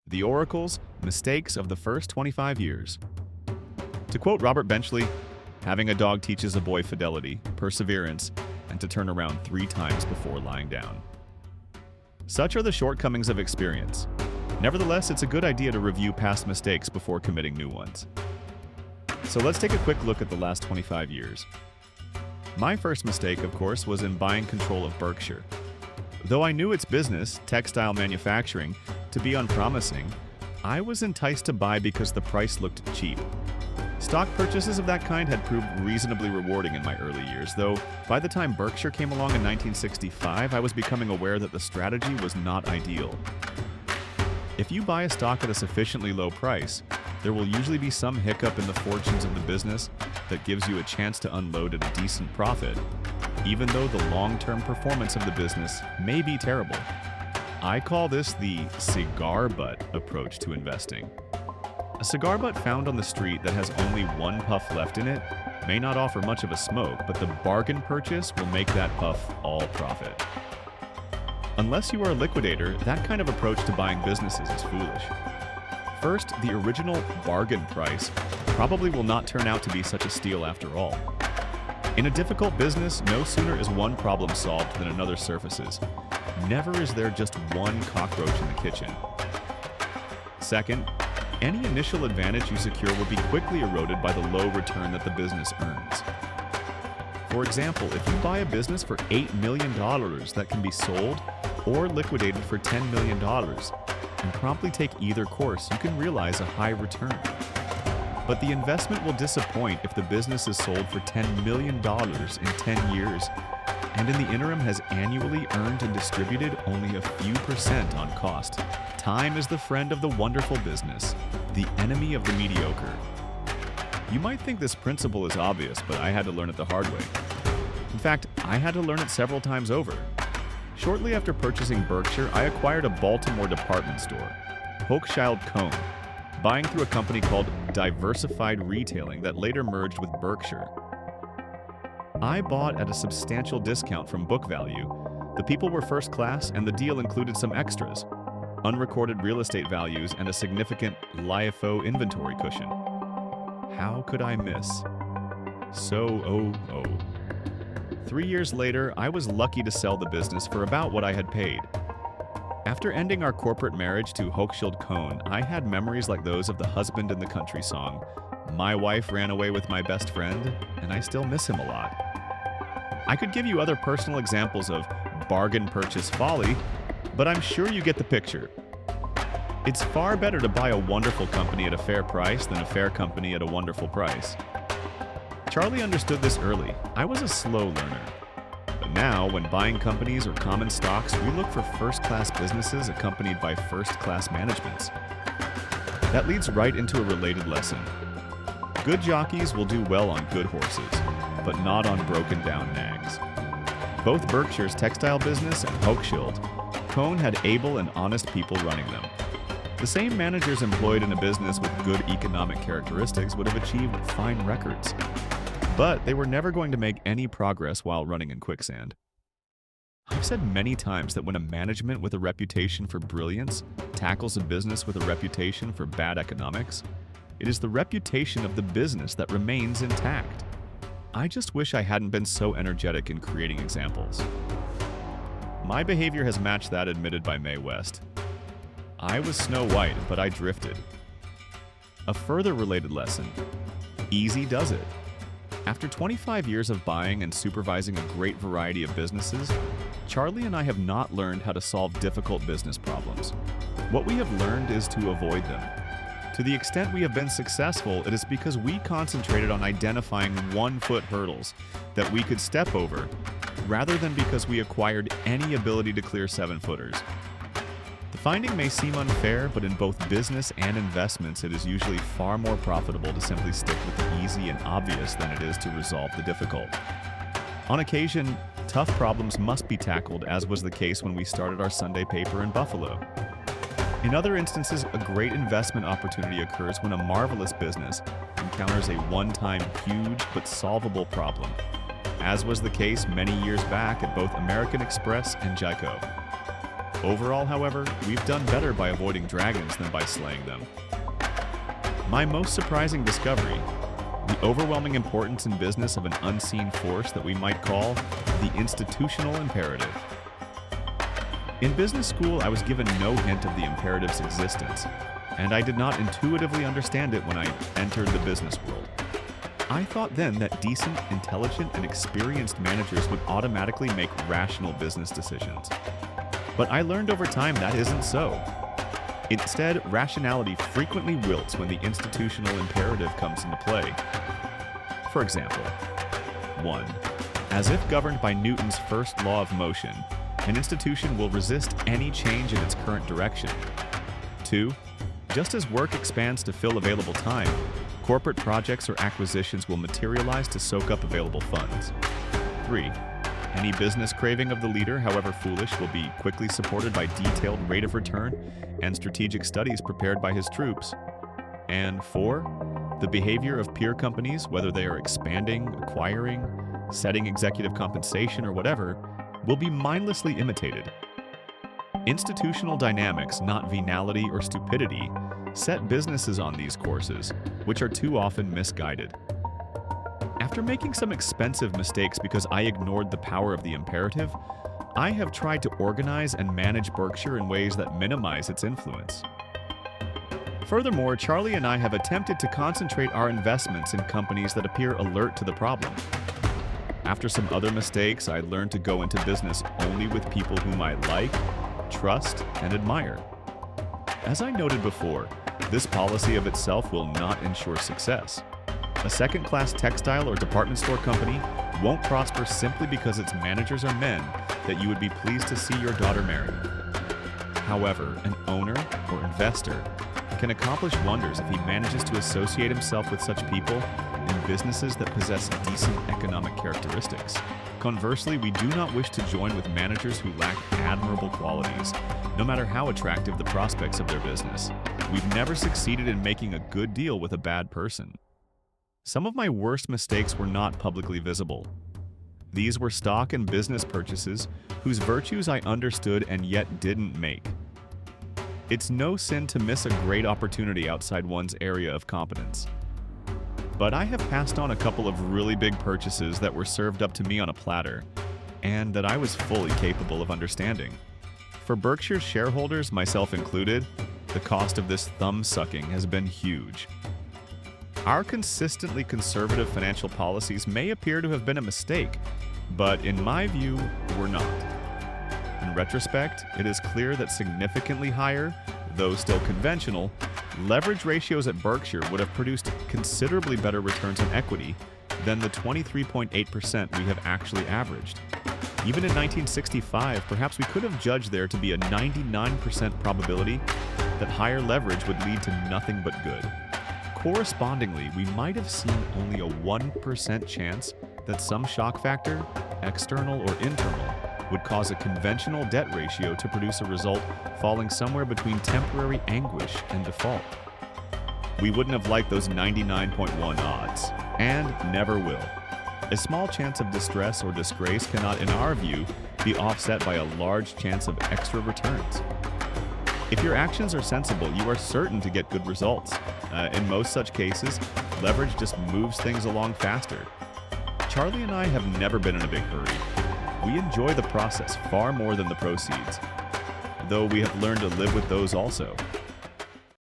The Oracle's Mistakes of the First 25 Years. To quote Robert Benchley, having a dog teaches a boy fidelity, perseverance, and to turn around 3 times before lying down. Such are the shortcomings of experience. Nevertheless, it's a good idea to review past mistakes before committing new ones. So let's take a quick look at the last 25 years. My first mistake, of course, was in buying control of Berkshire. Though I knew its business, textile manufacturing, to be unpromising, I was enticed to buy because the price looked cheap. Stock purchases of that kind had proved reasonably rewarding in my early years, though by the time Berkshire came along in 1965, I was becoming aware that the strategy was not ideal. If you buy a stock at a sufficiently low price, there will usually be some hiccup in the fortunes of the business that gives you a chance to unload at a decent profit, even though the long-term performance of the business may be terrible. I call this the cigar butt approach to investing. A cigar butt found on the street that has only one puff left in it may not offer much of a smoke, but the bargain purchase will make that puff all profit. Unless you are a liquidator, that kind of approach to buying businesses is foolish. First, the original bargain price probably will not turn out to be such a steal after all. In a difficult business, no sooner is one problem solved than another surfaces. Never is there just one cockroach in the kitchen. Second, any initial advantage you secure will be quickly eroded by the low return that the business earns. For example, if you buy a business for $8 million that can be sold or liquidated for $10 million, and promptly take either course, you can realize a high return. But the investment will disappoint if the business is sold for $10 million in 10 years, and in the interim has annually earned and distributed only a few % on cost. Time is the friend of the wonderful business, the enemy of the mediocre. You might think this principle is obvious, but I had to learn it the hard way. In fact, I had to learn it several times over. Shortly after purchasing Berkshire, I acquired a Baltimore department store, Hochschild Kohn, buying through a company called Diversified Retailing that later merged with Berkshire. I bought at a substantial discount from book value. The people were first class, and the deal included some extras: unrecorded real estate values and a significant LIFO inventory cushion. How could I miss? 3 years later, I was lucky to sell the business for about what I had paid. After ending our corporate marriage to Hochschild Kohn, I had memories like those of the Husband in the Country song. My wife ran away with my best friend, and I still miss him a lot. I could give you other personal examples of bargain purchase folly, but I'm sure you get the picture. It's far better to buy a wonderful company at a fair price than a fair company at a wonderful price. Charlie understood this early. I was a slow learner. But now, when buying companies or common stocks, we look for first-class businesses accompanied by first-class managements. That leads right into a related lesson. Good jockeys will do well on good horses, but not on broken-down nags. Both Berkshire's textile business and Hochschild Kohn had able and honest people running them. The same managers employed in a business with good economic characteristics would have achieved fine records. But they were never going to make any progress while running in quicksand. I've said many times that when a management with a reputation for brilliance tackles a business with a reputation for bad economics, it is the reputation of the business that remains intact. I just wish I hadn't been so energetic in creating examples. My behavior has matched that admitted by Mae West. I was Snow White, but I drifted. A further related lesson: easy does it. After 25 years of buying and supervising a great variety of businesses, Charlie and I have not learned how to solve difficult business problems. What we have learned is to avoid them. To the extent we have been successful, it is because we concentrated on identifying one-foot hurdles that we could step over, rather than because we acquired any ability to clear 7-footers. The finding may seem unfair, but in both business and investments, it is usually far more profitable to simply stick with the easy and obvious than it is to resolve the difficult. On occasion, tough problems must be tackled, as was the case when we started our Sunday paper in Buffalo. In other instances, a great investment opportunity occurs when a marvelous business encounters a one-time huge but solvable problem, as was the case many years back at both American Express and Geico. Overall, however, we've done better by avoiding dragons than by slaying them. My most surprising discovery: the overwhelming importance in business of an unseen force that we might call the institutional imperative. In business school, I was given no hint of the imperative's existence, and I did not intuitively understand it when I entered the business world. I thought then that decent, intelligent, and experienced managers would automatically make rational business decisions. But I learned over time that isn't so. Instead, rationality frequently wilts when the institutional imperative comes into play. For example, 1. As if governed by Newton's first law of motion, an institution will resist any change in its current direction. 2. Just as work expands to fill available time, corporate projects or acquisitions will materialize to soak up available funds. 3. Any business craving of the leader, however foolish, will be quickly supported by detailed rate of return and strategic studies prepared by his troops. And 4. The behavior of peer companies, whether they are expanding, acquiring, setting executive compensation, or whatever, will be mindlessly imitated. Institutional dynamics, not venality or stupidity, set businesses on these courses, which are too often misguided. After making some expensive mistakes because I ignored the power of the imperative, I have tried to organize and manage Berkshire in ways that minimize its influence. Furthermore, Charlie and I have attempted to concentrate our investments in companies that appear alert to the problem. After some other mistakes, I learned to go into business only with people whom I like, trust, and admire. As I noted before, this policy of itself will not ensure success. A second-class textile or department store company won't prosper simply because its managers are men that you would be pleased to see your daughter marry. However, an owner or investor can accomplish wonders if he manages to associate himself with such people in businesses that possess decent economic characteristics. Conversely, we do not wish to join with managers who lack admirable qualities, no matter how attractive the prospects of their business. We've never succeeded in making a good deal with a bad person. Some of my worst mistakes were not publicly visible. These were stock and business purchases whose virtues I understood and yet didn't make. It's no sin to miss a great opportunity outside one's area of competence. But I have passed on a couple of really big purchases that were served up to me on a platter, and that I was fully capable of understanding. For Berkshire's shareholders, myself included, the cost of this thumb-sucking has been huge. Our consistently conservative financial policies may appear to have been a mistake, but in my view, were not. In retrospect, it is clear that significantly higher, though still conventional, leverage ratios at Berkshire would have produced considerably better returns on equity than the 23.8% we have actually averaged. Even in 1965, perhaps we could have judged there to be a 99% probability that higher leverage would lead to nothing but good. Correspondingly, we might have seen only a 1% chance that some shock factor, external or internal, would cause a conventional debt ratio to produce a result falling somewhere between temporary anguish and default. We wouldn't have liked those 99.1 odds, and never will. A small chance of distress or disgrace cannot, in our view, be offset by a large chance of extra returns. If your actions are sensible, you are certain to get good results. In most such cases, leverage just moves things along faster. Charlie and I have never been in a big hurry. We enjoy the process far more than the proceeds, though we have learned to live with those also.